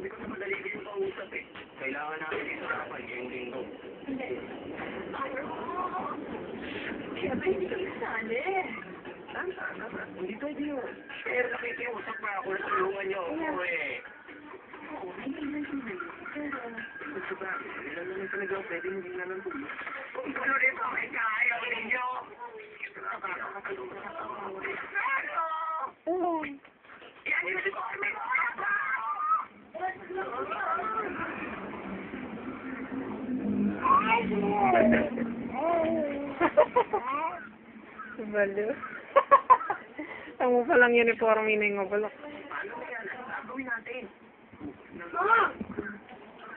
Sabi ko na madali ko yung kausap eh. Kailangan natin dito kapag yung linggo. Hindi. Pero, siyempre hindi kami sali. Tama. Hindi pwede yun. Pero nakikiusap pa ako na tulungan niyo ako eh. Oo, hindi naman sinabi. Pero, Gusto ba? Ilan naman talaga ako pwede hindi na ng tulong. Kung tulo rin pa may kaya ninyo. Ano? Yan yung uniforme mo. Balo. Ang mo palang uniform iningobulok. Paano na yan? Ang gawin natin? Ma!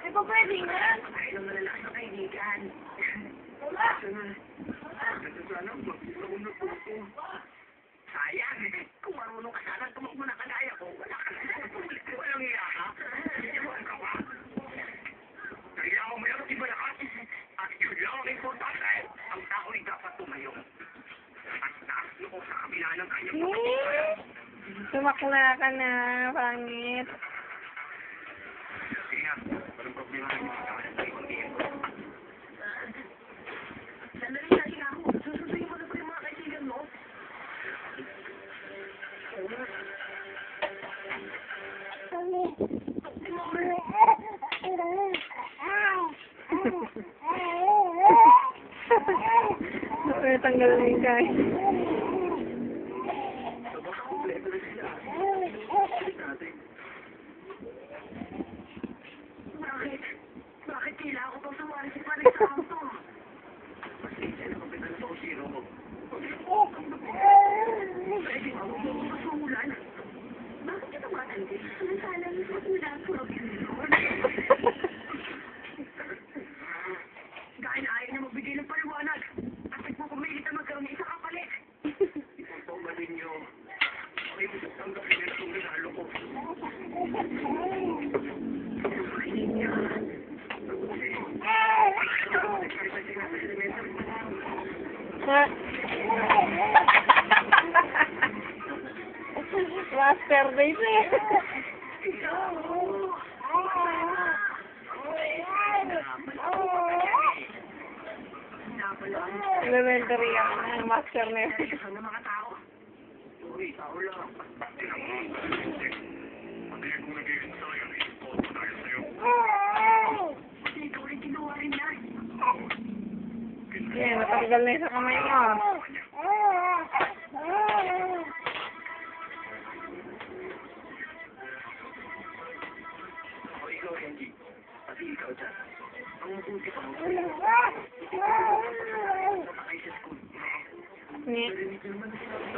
Ay, pa pwede nga? Ay, nang malalaki na kaibigan. Wala. Sana, mag-isang na po ito. Sayang, kung marunong ka sana tumakbo na kagaya ko, wala ka na. Walang iya ka. Iwan ka pa. Kailangan mo yung iba lakas. At yun lang ang importante. Ang tao ay dapat tumayo. At taas noo sa kabila ng kanyang pagkakas. Tumakla ka na, pangit. Sige nga, walang problema rin sa kanya sa ibang tiempo. Sandali na sila ako. Susunduin mo na ba yung mga kaibigan mo? May tanggal na yung guys. Kompleto na sila. Balik natin. Bakit? Bakit kailangan ko pang sumali si Paris sa auto? Pasensya na kapitan sa Osiro mo. Pwede ba mo masulan? Bakit ka tumatanggi? Samantala, masulan ko ang pinilon. Dahil ayaw niya magbigay ng paliwanag. At nagpupumilit na magkaroon ng isang kapalit. Ipagpaumalin niyo. Ay, tanggapin niyo na itong regalo ko. Master baby. Elementary ang master na yun. Ano mga tao? Uy, tao lang. Pati kung nag-iisip sa'yo, iipoto tayo sa'yo. Pati ikaw rin kinuha rin yan. Yan, natanggal na yung sa kamay mo. O ikaw, Henry. Pati ikaw dyan. Ang mabuti pa mo. Patay sa school. Ni. Narinig naman na sinabi.